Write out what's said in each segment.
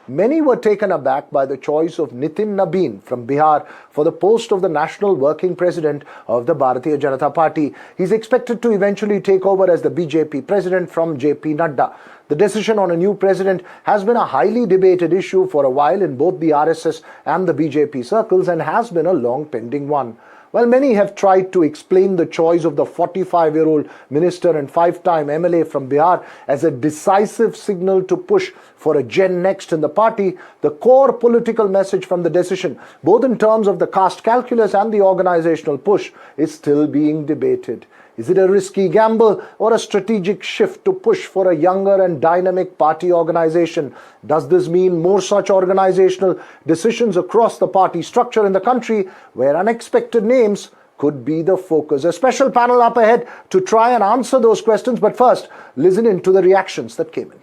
Many were taken aback by the choice of Nitin Nabin from Bihar for the post of the National Working President of the Bharatiya Janata Party. He's expected to eventually take over as the BJP president from JP Nadda. The decision on a new president has been a highly debated issue for a while in both the RSS and the BJP circles and has been a long pending one. While many have tried to explain the choice of the 45-year-old minister and 5-time MLA from Bihar as a decisive signal to push for a Gen Next in the party, the core political message from the decision, both in terms of the caste calculus and the organizational push, is still being debated. Is it a risky gamble or a strategic shift to push for a younger and dynamic party organization? Does this mean more such organizational decisions across the party structure in the country where unexpected names could be the focus? A special panel up ahead to try and answer those questions, but first, listen in to the reactions that came in.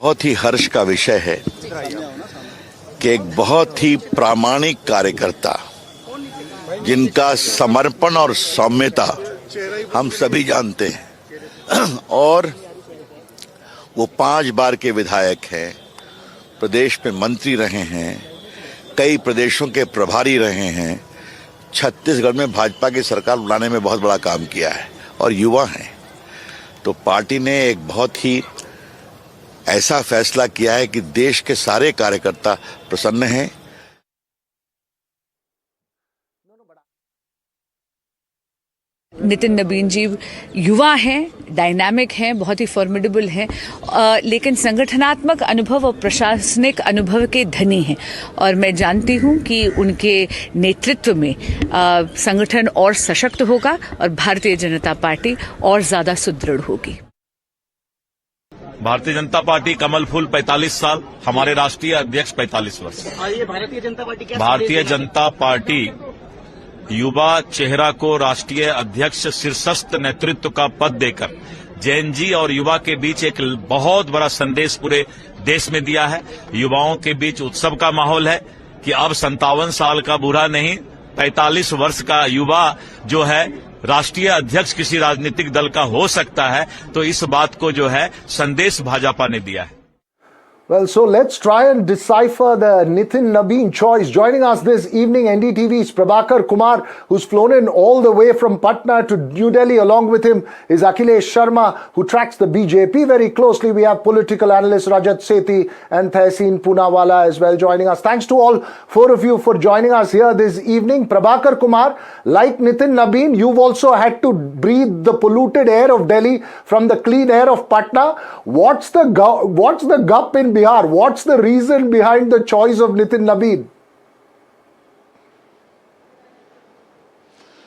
बहुत ही हर्ष का विषय है कि एक बहुत ही प्रामाणिक कार्यकर्ता जिनका समर्पण और सौम्यता हम सभी जानते हैं और वो 5 बार के विधायक हैं, प्रदेश में मंत्री रहे हैं, कई प्रदेशों के प्रभारी रहे हैं, छत्तीसगढ़ में भाजपा की सरकार बनाने में बहुत बड़ा काम किया है और युवा हैं। तो पार्टी ने एक बहुत ही ऐसा फैसला किया है कि देश के सारे कार्यकर्ता प्रसन्न हैं। नितिन नबीन जी युवा हैं, डायनामिक हैं, बहुत ही फॉर्मिडेबल हैं, लेकिन संगठनात्मक अनुभव और प्रशासनिक अनुभव के धनी हैं और मैं जानती हूं कि उनके नेतृत्व में संगठन और सशक्त होगा और भारतीय जनता पार्टी और ज़्यादा सुदृढ़ होगी। भारतीय जनता पार्टी कमल फूल 45 साल, हमारे राष्ट्रीय अध्यक्ष 45 वर्ष। भारतीय जनता पार्टी युवा चेहरा को राष्ट्रीय अध्यक्ष शीर्षस्थ नेतृत्व का पद देकर जैन जी और युवा के बीच एक बहुत बड़ा संदेश पूरे देश में दिया है। युवाओं के बीच उत्सव का माहौल है कि अब 57 साल का बूढ़ा नहीं, 45 वर्ष का युवा जो है राष्ट्रीय अध्यक्ष किसी राजनीतिक दल का हो सकता है। तो इस बात को जो है संदेश भाजपा ने दिया है। Well, so let's try and decipher the Nitin Nabin choice. Joining us this evening, NDTV's Prabhakar Kumar, who's flown in all the way from Patna to New Delhi. Along with him is Akhilesh Sharma, who tracks the BJP very closely. We have political analyst Rajat Sethi and Tehseen Poonawala as well joining us. Thanks to all 4 of you for joining us here this evening. Prabhakar Kumar, like Nitin Nabin, you've also had to breathe the polluted air of Delhi from the clean air of Patna. What's the gup in Bihar? What's the reason behind the choice of Nitin Nabin?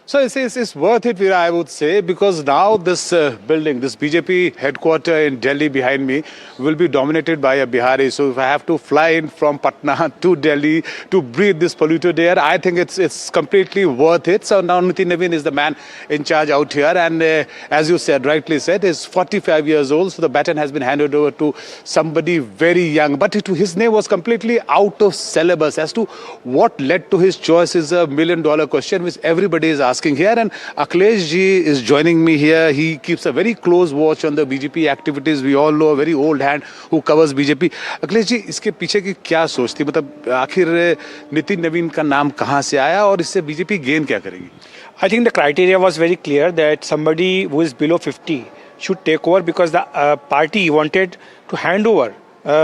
So it's worth it, Veera, I would say, because now this building, this BJP headquarter in Delhi behind me will be dominated by a Bihari. So if I have to fly in from Patna to Delhi to breathe this polluted air, I think it's completely worth it. So now Nitin Nabin is the man in charge out here. And as you said, rightly said, he's 45 years old. So the baton has been handed over to somebody very young. But his name was completely out of syllabus. As to what led to his choice is a $1 million question which everybody is asking here. And Akhilesh ji is joining me here. He keeps a very close watch on the BJP activities. We all know a very old hand who covers BJP. Akhilesh ji, इसके पीछे की क्या सोच थी? मतलब आखिर नितिन नवीन का नाम कहाँ से आया और इससे बीजेपी गेन क्या करेगी? I think the criteria was very clear that somebody who is below 50 should take over because the party wanted to hand over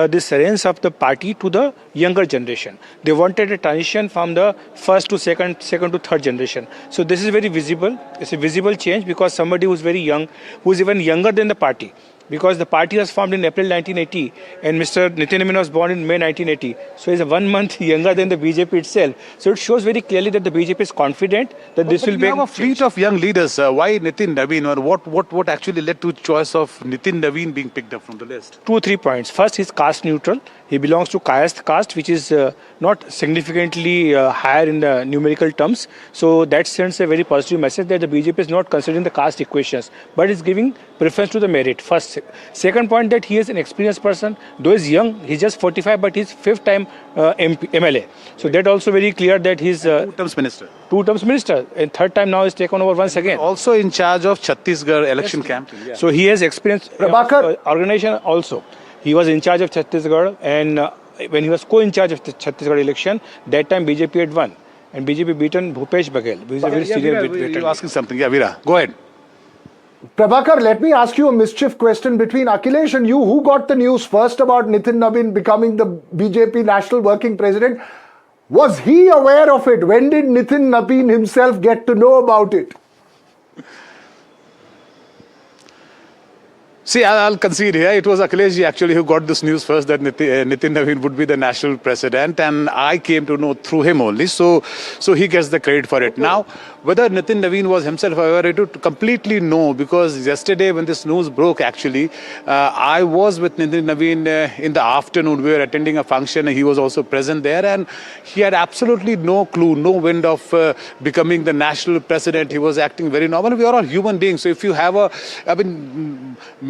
this reins of the party to the younger generation. They wanted a transition from the first to second to third generation. So this is very visible. It's a visible change because somebody who's very young, who's even younger than the party. Because the party was formed in April 1980 and Mr. Nitin Nabin was born in May 1980. So he's 1 month younger than the BJP itself. So it shows very clearly that the BJP is confident that this will be a fleet of young leaders. Why Nitin Nabin, or what actually led to choice of Nitin Nabin being picked up from the list? 2 or 3 points. First, he's caste neutral. He belongs to Kayasth caste, which is not significantly higher in the numerical terms. So that sends a very positive message that the BJP is not considering the caste equations, but is giving preference to the merit. First. Second point, that he is an experienced person. Though he's young, he's just 45, but he's 5th time MLA. So that also very clear that he's 2 terms minister. 2 terms minister. And 3rd time now he's taken over once again. Also in charge of Chhattisgarh election campaign. Yeah. So he has experience Prabhakar, organization also. He was in charge of Chhattisgarh, and when he was co-in charge of the Chhattisgarh election, that time BJP had won. And BJP beaten Bhupesh Baghel, who is a very senior veteran. You're asking something. Yeah, Veera, go ahead. Prabhakar, let me ask you a mischief question between Akhilesh and you. Who got the news first about Nitin Nabin becoming the BJP National Working President? Was he aware of it? When did Nitin Nabin himself get to know about it? See, I'll concede here. It was Akhilesh ji actually who got this news first that Nitin Nabin would be the national president, and I came to know through him only. So he gets the credit for it. Now, whether Nitin Nabin was himself aware of it, completely no, because yesterday when this news broke, actually, I was with Nitin Nabin in the afternoon. We were attending a function, and he was also present there, and he had absolutely no clue, no wind of becoming the national president. He was acting very normal. We are all human beings, so if you have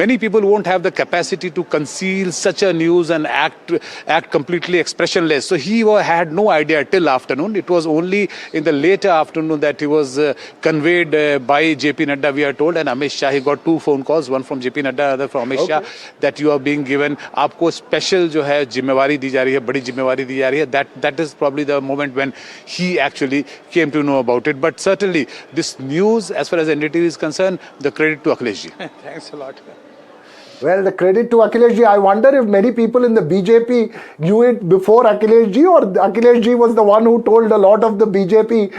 many people won't have the capacity to conceal such a news and act completely expressionless. So he had no idea till afternoon. It was only in the later afternoon that he was conveyed by JP Nadda, we are told, and Amit Shah. He got 2 phone calls, one from JP Nadda, other from Amit Shah, that you are being given, आपको special जो है जिम्मेवारी दी जा रही है, बड़ी जिम्मेवारी दी जा रही है. That is probably the moment when he actually came to know about it. But certainly this news, as far as NDTV is concerned, the credit to Akhilesh ji. Thanks a lot. Well, the credit to Akhilesh ji. I wonder if many people in the BJP knew it before Akhilesh ji, or Akhilesh ji was the one who told a lot of the BJP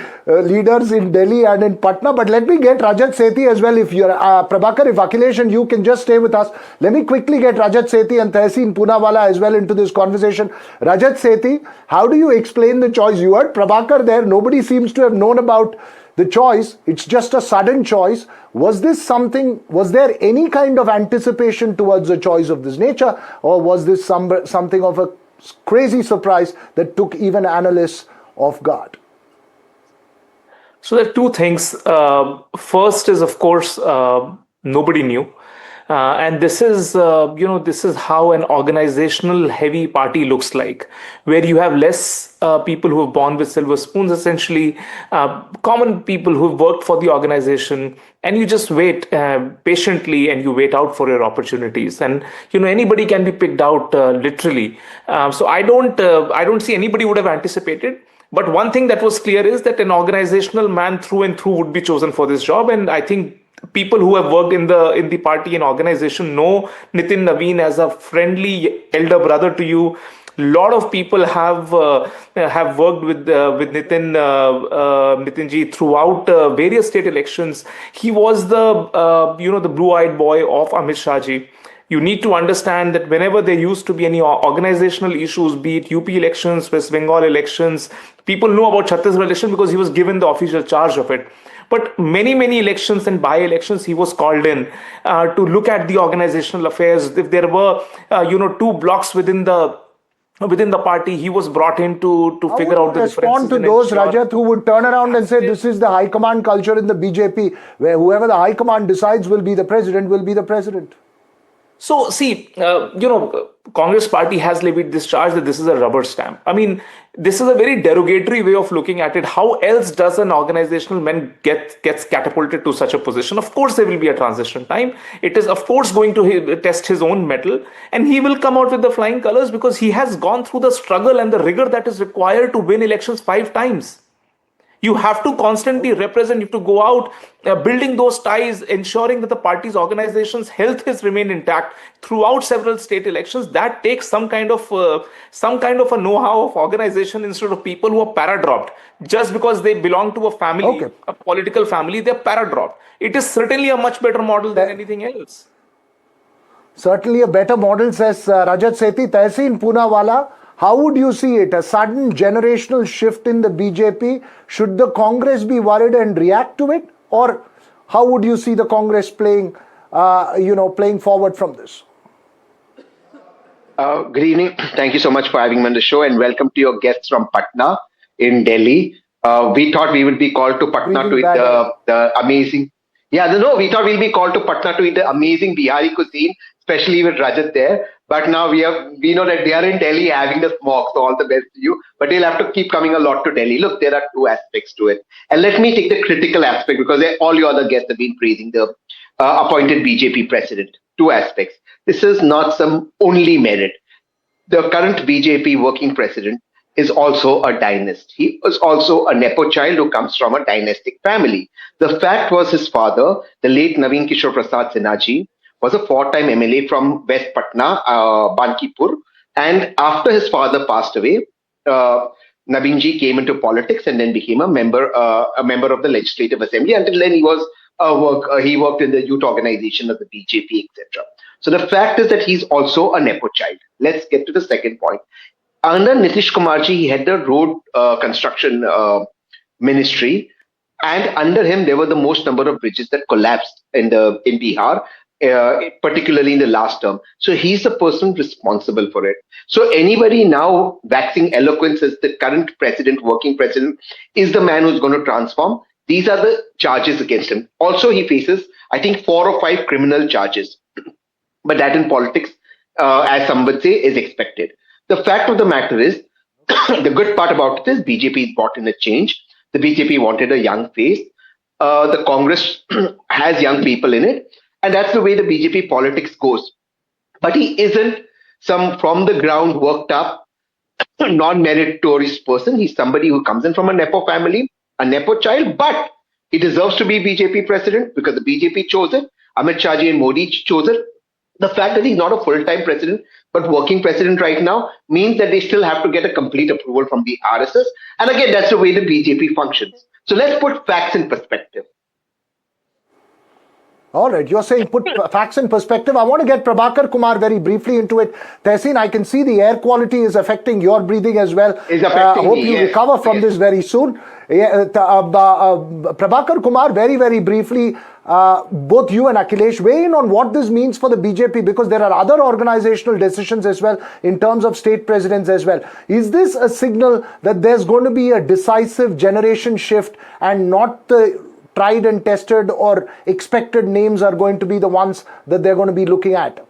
leaders in Delhi and in Patna. But let me get Rajat Sethi as well. If you're Prabhakar, if Akhilesh and you can just stay with us, let me quickly get Rajat Sethi and Tehseen Poonawala as well into this conversation. Rajat Sethi, how do you explain the choice? You heard Prabhakar there. Nobody seems to have known about the choice. It's just a sudden choice. Was there any kind of anticipation towards a choice of this nature, or was this something of a crazy surprise that took even analysts off guard? So there are 2 things. First is, of course, nobody knew. And this is how an organizational heavy party looks like, where you have less people who are born with silver spoons, essentially, common people who have worked for the organization, and you just wait patiently and you wait out for your opportunities. And, anybody can be picked out literally. So I don't see anybody would have anticipated. But one thing that was clear is that an organizational man through and through would be chosen for this job. And I think people who have worked in the party and organization know Nitin Nabin as a friendly elder brother to you. A lot of people have worked with Nitin ji throughout various state elections. He was the blue-eyed boy of Amit Shah ji. You need to understand that whenever there used to be any organizational issues, be it UP elections, West Bengal elections, people know about Chhattisgarh election because he was given the official charge of it. But many elections and by-elections, he was called in to look at the organizational affairs. If there were, 2 blocks within the party, he was brought in to figure out the differences. Respond to those, Rajat, who would turn around and say this is the high command culture in the BJP, where whoever the high command decides will be the president. So, see, Congress party has levied this charge that this is a rubber stamp. I mean, this is a very derogatory way of looking at it. How else does an organizational man gets catapulted to such a position? Of course, there will be a transition time. It is, of course, going to test his own mettle, and he will come out with the flying colors because he has gone through the struggle and the rigor that is required to win elections 5 times. You have to constantly represent, you have to go out, building those ties, ensuring that the party's organization's health has remained intact throughout several state elections. That takes some kind of a know-how of organization instead of people who are para-dropped. Just because they belong to a family, a political family, they're para-dropped. It is certainly a much better model than anything else. Certainly a better model, says Rajat Sethi. Tehseen Poonawala, how would you see it? A sudden generational shift in the BJP? Should the Congress be worried and react to it? Or how would you see the Congress playing forward from this? Good evening. Thank you so much for having me on the show, and welcome to your guests from Patna in Delhi. We thought we would be called to Patna to eat the amazing... we thought we'll be called to Patna to eat the amazing Bihari cuisine, especially with Rajat there. But now we know that they are in Delhi having the smog, so all the best to you. But you'll have to keep coming a lot to Delhi. Look, there are 2 aspects to it. And let me take the critical aspect, because all your other guests have been praising the appointed BJP president. 2 aspects. This is not some only merit. The current BJP working president is also a dynast. He was also a Nepo child who comes from a dynastic family. The fact was his father, the late Naveen Kishore Prasad Sinha, was a four-time MLA from West Patna, Bankipur. And after his father passed away, Nabinji came into politics and then became a member of the Legislative Assembly. Until then, he worked in the youth organization of the BJP, etc. So the fact is that he's also a Nepo child. Let's get to the second point. Under Nitish Kumarji, he had the road construction ministry, and under him there were the most number of bridges that collapsed in Bihar, particularly in the last term. So he's the person responsible for it. So anybody now waxing eloquence as the current president, working president, is the man who's going to transform. These are the charges against him. Also, he faces, I think, 4 or 5 criminal charges. But that in politics, as some would say, is expected. The fact of the matter is, the good part about it is BJP has brought in a change. The BJP wanted a young face. The Congress has young people in it. And that's the way the BJP politics goes. But he isn't some from the ground worked up, non-meritorious person. He's somebody who comes in from a Nepo family, a Nepo child, but he deserves to be BJP president because the BJP chose it. Amit Shah ji and Modi chose it. The fact that he's not a full-time president, but working president right now, means that they still have to get a complete approval from the RSS. And again, that's the way the BJP functions. So let's put facts in perspective. All right, you're saying put facts in perspective. I want to get Prabhakar Kumar very briefly into it. Tehseen, I can see the air quality is affecting your breathing as well. I hope you recover from this very soon. Prabhakar Kumar, very, very briefly, both you and Akhilesh, weigh in on what this means for the BJP, because there are other organizational decisions as well in terms of state presidents as well. Is this a signal that there's going to be a decisive generation shift and not the tried and tested or expected names are going to be the ones that they're going to be looking at?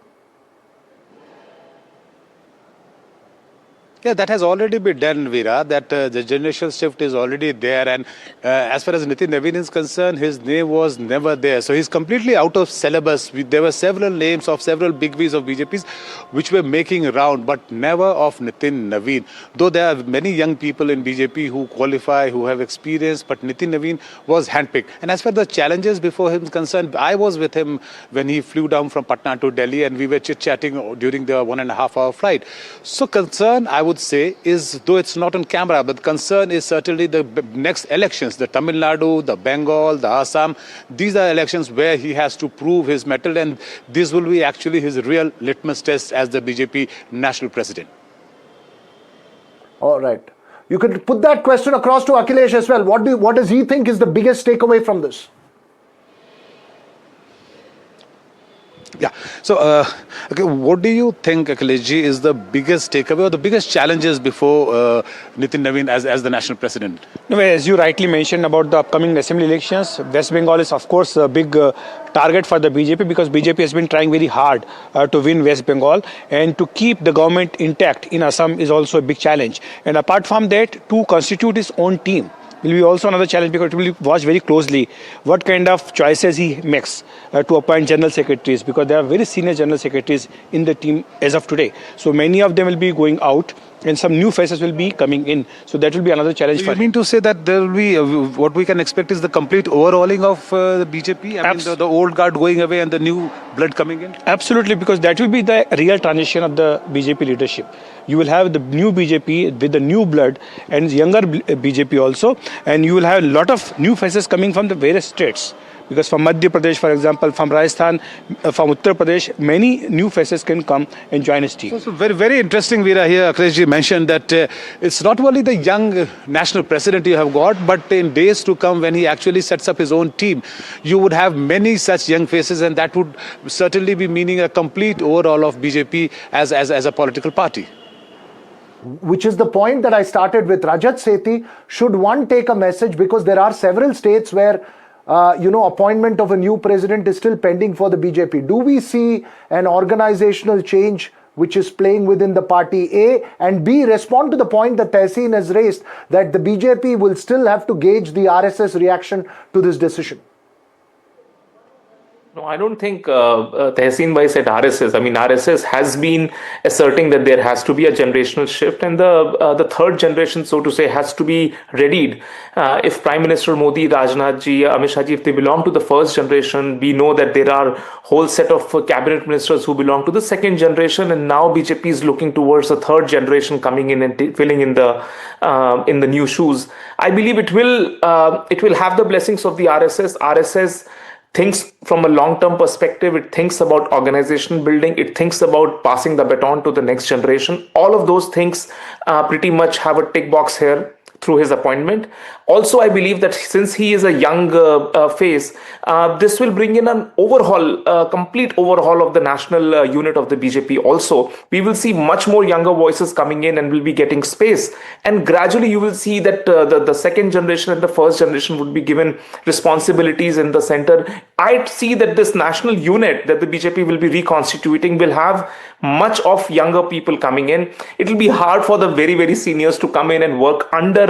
Yeah, that has already been done, Veera, that the generational shift is already there. And as far as Nitin Nabin is concerned, his name was never there. So he's completely out of syllabus. There were several names of several bigwigs of BJPs which were making round, but never of Nitin Nabin. Though there are many young people in BJP who qualify, who have experience, but Nitin Nabin was handpicked. And as far as the challenges before him is concerned, I was with him when he flew down from Patna to Delhi, and we were chit-chatting during the 1.5-hour flight. So concern, I would say, is, though it's not on camera, but concern is certainly the next elections, the Tamil Nadu, the Bengal, the Assam. These are elections where he has to prove his mettle, and this will be actually his real litmus test as the BJP national president. All right. You could put that question across to Akhilesh as well. What does he think is the biggest takeaway from this? Yeah. So, okay, what do you think, Akhilesh, is the biggest takeaway or the biggest challenges before Nitin Nabin as the national president? No, as you rightly mentioned about the upcoming assembly elections, West Bengal is, of course, a big target for the BJP, because BJP has been trying very hard to win West Bengal, and to keep the government intact in Assam is also a big challenge. And apart from that, to constitute his own team will be also another challenge, because it will be watched very closely what kind of choices he makes to appoint general secretaries, because there are very senior general secretaries in the team as of today. So many of them will be going out, and some new faces will be coming in. So that will be another challenge for him. You mean to say that there will be, what we can expect is the complete overhauling of the BJP? I mean, the old guard going away and the new blood coming in? Absolutely, because that will be the real transition of the BJP leadership. You will have the new BJP with the new blood and younger BJP also, and you will have a lot of new faces coming from the various states. Because from Madhya Pradesh, for example, from Rajasthan, from Uttar Pradesh, many new faces can come and join his team. So very, very interesting, Veera, here Akhilesh mentioned that it's not only the young national president you have got, but in days to come when he actually sets up his own team, you would have many such young faces, and that would certainly be meaning a complete overhaul of BJP as a political party. Which is the point that I started with. Rajat Sethi, should one take a message, because there are several states where appointment of a new president is still pending for the BJP. Do we see an organizational change which is playing within the party, A, and B, respond to the point that Tehseen has raised, that the BJP will still have to gauge the RSS reaction to this decision? No, I don't think Tehseen Bhai said RSS. I mean, RSS has been asserting that there has to be a generational shift, and the third generation, so to say, has to be readied. If Prime Minister Modi, Rajnath ji, Amit Shah ji, if they belong to the first generation, we know that there are whole set of cabinet ministers who belong to the second generation, and now BJP is looking towards the third generation coming in and filling in the new shoes. I believe it will have the blessings of the RSS. RSS thinks from a long-term perspective. It thinks about organization building. It thinks about passing the baton to the next generation. All of those things pretty much have a tick box here through his appointment. Also, I believe that since he is a young face, this will bring in an overhaul, complete overhaul of the national unit of the BJP. Also, we will see much more younger voices coming in and will be getting space. And gradually, you will see that the second generation and the first generation would be given responsibilities in the center. I see that this national unit that the BJP will be reconstituting will have much of younger people coming in. It will be hard for the very, very seniors to come in and work under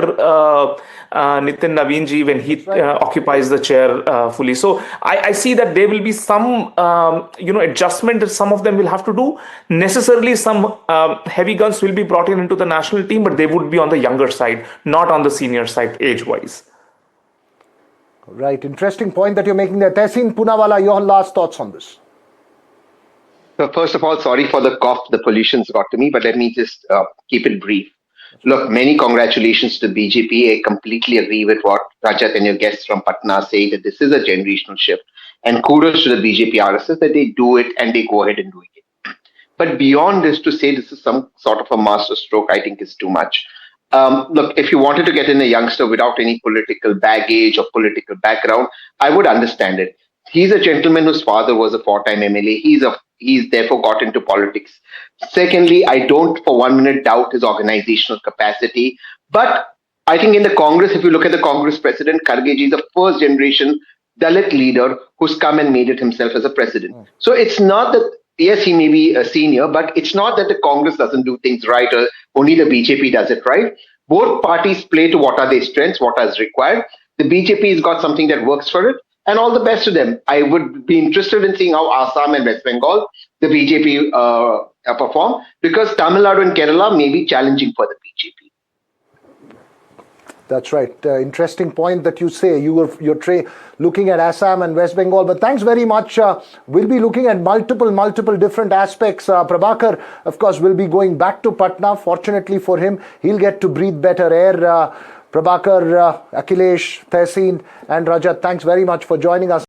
Nitin Nabin ji when he occupies the chair fully. So I see that there will be some adjustment that some of them will have to do. Necessarily some heavy guns will be brought into the national team, but they would be on the younger side, not on the senior side age-wise. Right, interesting point that you're making there. Tehseen Poonawalla, your last thoughts on this? So first of all, sorry for the cough. The pollution's got to me, but let me just keep it brief. Look, many congratulations to BJP. I completely agree with what Rajat and your guests from Patna say, that this is a generational shift. And kudos to the BJP RSS that they do it and they go ahead and do it. But beyond this, to say this is some sort of a master stroke, I think is too much. Look, if you wanted to get in a youngster without any political baggage or political background, I would understand it. He's a gentleman whose father was a four-time MLA. He's therefore got into politics. Secondly, I don't for 1 minute doubt his organizational capacity. But I think in the Congress, if you look at the Congress president, Kharge is a first generation Dalit leader who's come and made it himself as a president. So it's not that, yes, he may be a senior, but it's not that the Congress doesn't do things right or only the BJP does it right. Both parties play to what are their strengths, what is required. The BJP has got something that works for it. And all the best to them. I would be interested in seeing how Assam and West Bengal, the BJP perform, because Tamil Nadu and Kerala may be challenging for the BJP. That's right. Interesting point that you say. You're looking at Assam and West Bengal. But thanks very much. We'll be looking at multiple different aspects. Prabhakar, of course, will be going back to Patna. Fortunately for him, he'll get to breathe better air. Prabhakar, Akhilesh, Tehseen and Rajat, thanks very much for joining us.